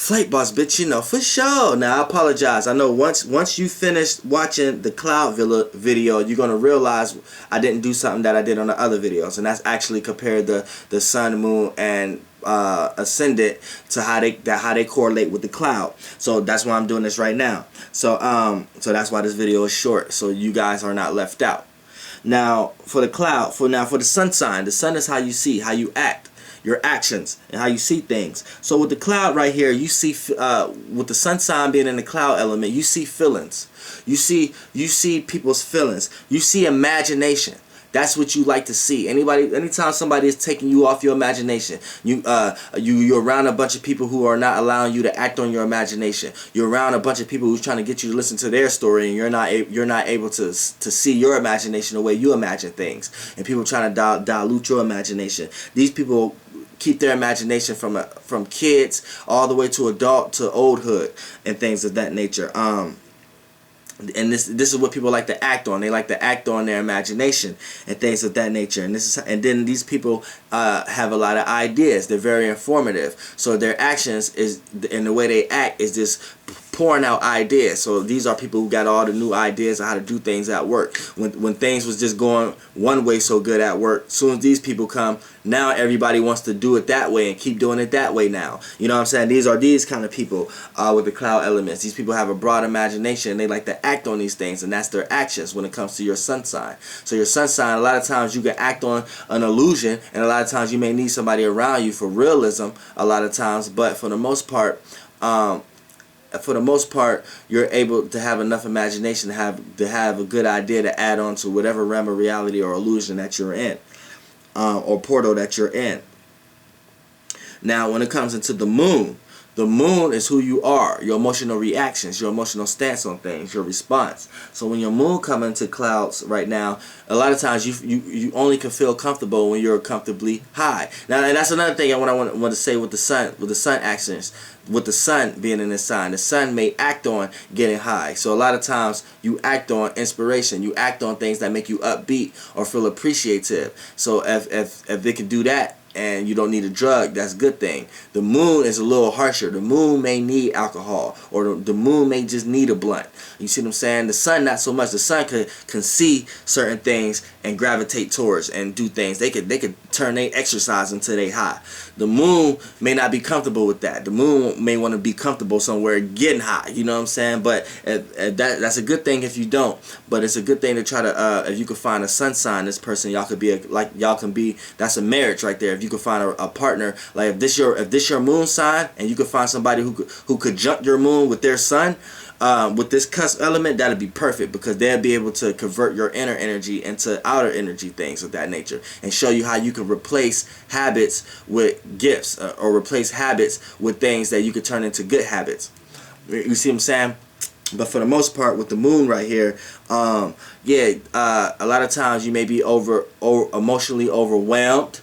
Flight boss, bitch, you know, for sure. Now, I apologize. I know once you finish watching the cloud video, you're going to realize I didn't do something that I did on the other videos. And that's actually compared the sun, moon, and ascendant to how they correlate with the cloud. So that's why I'm doing this right now. So that's why this video is short, so you guys are not left out. Now, for the cloud, for the sun sign, the sun is how you see, how you act, your actions, and how you see things. So with the cloud right here, you see, with the sun sign being in the cloud element, you see feelings. You see people's feelings. You see imagination. That's what you like to see. Anytime somebody is taking you off your imagination, you're around a bunch of people who are not allowing you to act on your imagination. You're around a bunch of people who's trying to get you to listen to their story, and you're not able to see your imagination the way you imagine things. And people trying to dilute your imagination. These people keep their imagination from kids all the way to adult to oldhood and things of that nature. And this is what people like to act on. They like to act on their imagination and things of that nature. And then these people have a lot of ideas. They're very informative. So their actions and the way they act is just pouring out ideas. So these are people who got all the new ideas of how to do things at work. When things was just going one way so good at work, as soon as these people come, now everybody wants to do it that way and keep doing it that way now. You know what I'm saying? These are these kind of people with the cloud elements. These people have a broad imagination, and they like to act on these things, and that's their actions when it comes to your sun sign. So your sun sign, a lot of times you can act on an illusion, and a lot of times you may need somebody around you for realism a lot of times, but for the most part, you're able to have enough imagination to have a good idea to add on to whatever realm of reality or illusion that you're in, or portal that you're in. Now, when it comes into the moon is who you are, your emotional reactions, your emotional stance on things, your response. So when your moon comes into clouds right now, a lot of times you only can feel comfortable when you're comfortably high. Now, and that's another thing I want to say with the sun actions. With the sun being in the sign, the sun may act on getting high. So a lot of times you act on inspiration, you act on things that make you upbeat or feel appreciative. So if they can do that, and you don't need a drug, that's a good thing. The moon is a little harsher. The moon may need alcohol, or the moon may just need a blunt. You see what I'm saying? The sun, not so much. The sun can see certain things and gravitate towards and do things. They could turn their exercise into their high. The moon may not be comfortable with that. The moon may want to be comfortable somewhere getting high. You know what I'm saying? But that's a good thing if you don't. But it's a good thing to try to if you could find a sun sign, this person y'all could be that's a marriage right there. If you could find a partner, like if this your moon sign, and you could find somebody who could jump your moon with their sun, with this cusp element, that'd be perfect, because they'll be able to convert your inner energy into outer energy, things of that nature, and show you how you can replace habits with gifts, or replace habits with things that you could turn into good habits. You see what I'm saying? But for the most part, with the moon right here, a lot of times you may be emotionally overwhelmed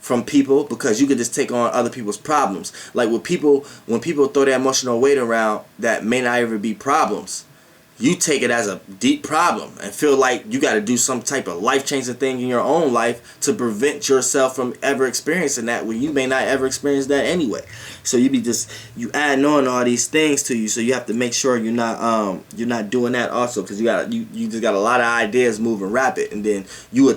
from people, because you could just take on other people's problems. Like when people throw their emotional weight around that may not even be problems, you take it as a deep problem and feel like you got to do some type of life-changing thing in your own life to prevent yourself from ever experiencing that, when you may not ever experience that anyway. So you add on all these things to you, so you have to make sure you're not doing that also, because you just got a lot of ideas moving rapid, and then you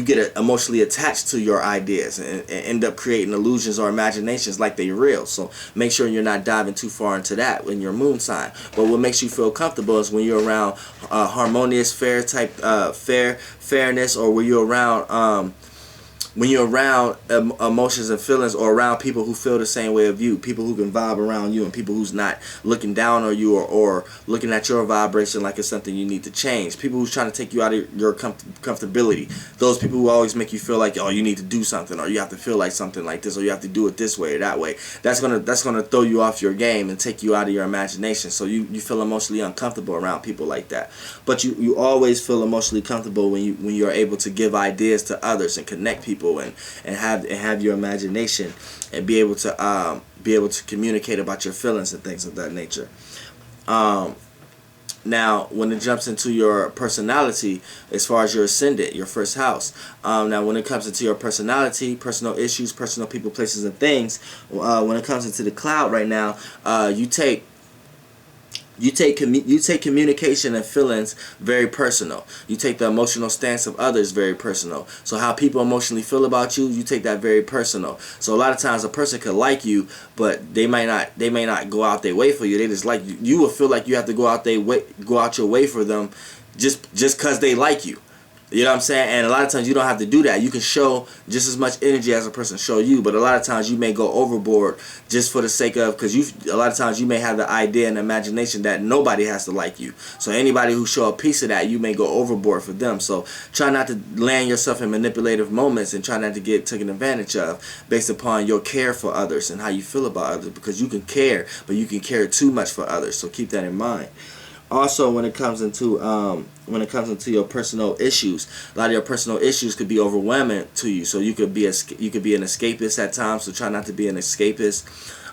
get emotionally attached to your ideas and end up creating illusions or imaginations like they're real. So make sure you're not diving too far into that when your moon sign. But what makes you feel comfortable is when you're around harmonious, fairness, or when you're around emotions and feelings, or around people who feel the same way of you, people who can vibe around you, and people who's not looking down on you or looking at your vibration like it's something you need to change. People who's trying to take you out of your comfortability. Those people who always make you feel like, oh, you need to do something, or you have to feel like something like this, or you have to do it this way or that way. That's gonna throw you off your game and take you out of your imagination. So you feel emotionally uncomfortable around people like that. But you always feel emotionally comfortable when you're able to give ideas to others and connect people and have your imagination, and be able to communicate about your feelings and things of that nature. Now, when it jumps into your personality, as far as your ascendant, your first house. Now, when it comes into your personality, personal issues, personal people, places, and things, when it comes into the cloud right now, you take communication and feelings very personal. You take the emotional stance of others very personal. So how people emotionally feel about you, you take that very personal. So a lot of times a person could like you, but they may not go out their way for you. They just like you. You will feel like you have to go out your way for them, just because they like you. You know what I'm saying? And a lot of times you don't have to do that. You can show just as much energy as a person show you, but a lot of times you may go overboard just for the sake of, because a lot of times you may have the idea and imagination that nobody has to like you. So anybody who show a piece of that, you may go overboard for them. So try not to land yourself in manipulative moments, and try not to get taken advantage of based upon your care for others and how you feel about others, because you can care, but you can care too much for others. So keep that in mind. Also, when it comes into your personal issues, a lot of your personal issues could be overwhelming to you. So you could be an escapist at times. So try not to be an escapist.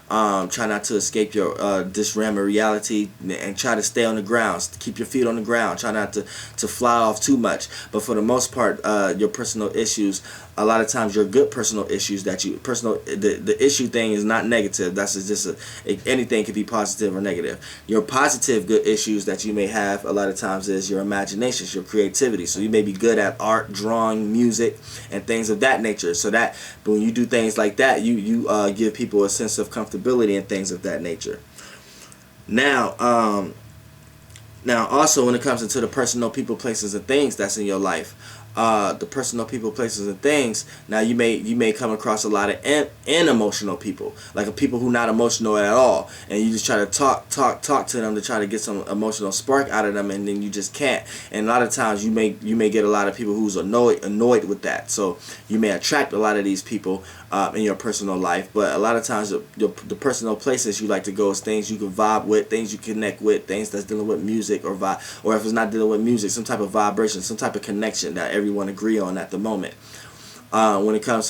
Try not to escape your this realm of reality, and try to stay on the ground. Keep your feet on the ground. Try not to fly off too much. But for the most part, your personal issues, a lot of times your good personal issues the issue thing is not negative. That's just anything can be positive or negative. Your positive good issues that you may have a lot of times is your imagination, your creativity. So you may be good at art, drawing, music, and things of that nature. So that when you do things like that, you give people a sense of comfortability and things of that nature. Now, also when it comes into the personal people, places, and things that's in your life, the personal people, places, and things. Now you may come across a lot of unemotional people, like people who not emotional at all, and you just try to talk to them to try to get some emotional spark out of them, and then you just can't. And a lot of times you may get a lot of people who's annoyed with that. So you may attract a lot of these people in your personal life, but a lot of times the personal places you like to go is things you can vibe with, things you connect with, things that's dealing with music or if it's not dealing with music, some type of vibration, some type of connection that everyone agree on at the moment. When it comes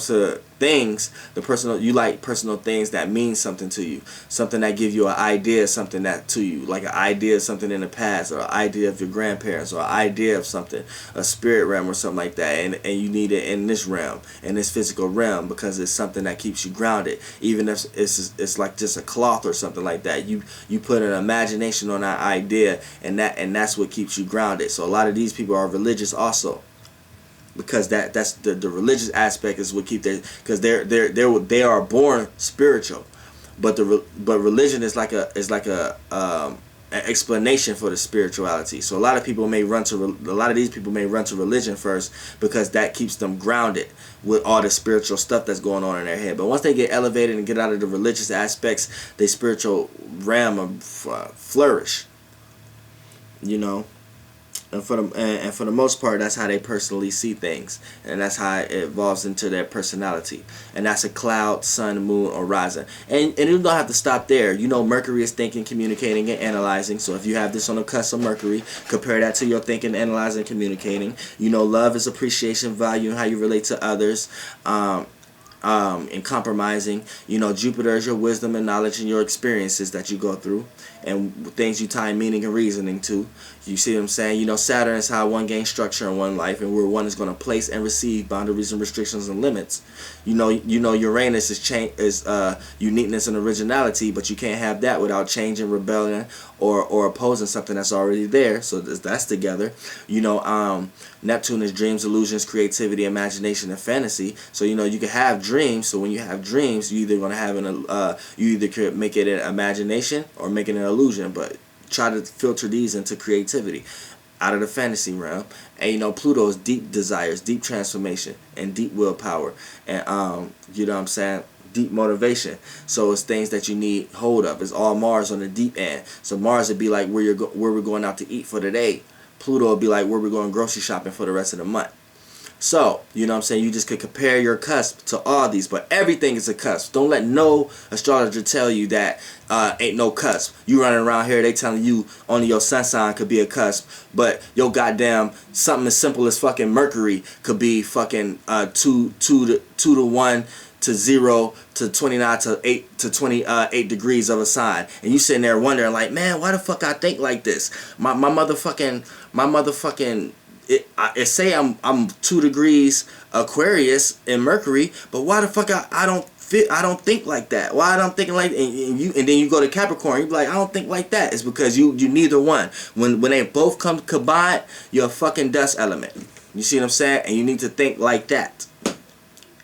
to things, you like personal things that mean something to you, something that give you an idea, something that to you, like an idea of something in the past, or an idea of your grandparents, or an idea of something, a spirit realm or something like that, and you need it in this realm, in this physical realm, because it's something that keeps you grounded. Even if it's like just a cloth or something like that, you put an imagination on that idea, and that's what keeps you grounded. So a lot of these people are religious also, because that's the religious aspect is what keep because they are born spiritual, but religion is like an explanation for the spirituality. So a lot of these people may run to religion first, because that keeps them grounded with all the spiritual stuff that's going on in their head. But once they get elevated and get out of the religious aspects, their spiritual realm flourish. You know. And for the most part, that's how they personally see things, and that's how it evolves into their personality. And that's a cloud, sun, moon, or rising. And you don't have to stop there. You know, Mercury is thinking, communicating, and analyzing. So if you have this on the cusp of Mercury, compare that to your thinking, analyzing, communicating. You know, love is appreciation, value, and how you relate to others. And compromising. You know, Jupiter is your wisdom and knowledge and your experiences that you go through, and things you tie meaning and reasoning to. You see what I'm saying? You know, Saturn is how one gains structure in one life, and where one is going to place and receive boundaries and restrictions and limits. You know, Uranus is uniqueness and originality, but you can't have that without change and rebellion or opposing something that's already there. So that's together. You know, Neptune is dreams, illusions, creativity, imagination, and fantasy. So you know, you can have dreams. So when you have dreams, you either gonna have you either could make it an imagination or make it an illusion, but try to filter these into creativity out of the fantasy realm. And you know, Pluto is deep desires, deep transformation, and deep willpower, and you know what I'm saying, deep motivation. So it's things that you need hold of. It's all Mars on the deep end. So Mars would be like where we're going out to eat for the day. Pluto would be like where we're going grocery shopping for the rest of the month. So, you know what I'm saying, you just could compare your cusp to all these, but everything is a cusp. Don't let no astrologer tell you that ain't no cusp. You running around here, they telling you only your sun sign could be a cusp, but your goddamn something as simple as fucking Mercury could be fucking 2 to 1 to 0 to 29 to 8 to 28 degrees of a sign, and you sitting there wondering like, man, why the fuck I think like this? My motherfucking it say I'm 2 degrees Aquarius in Mercury, but why the fuck I don't think like that? Why I don't think like, and then you go to Capricorn, you be like, I don't think like that. It's because you neither one. When they both come combined, you're a fucking dust element. You see what I'm saying? And you need to think like that.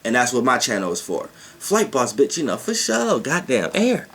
And that's what my channel is for. Flight boss, bitch, you know, for sure. Goddamn air.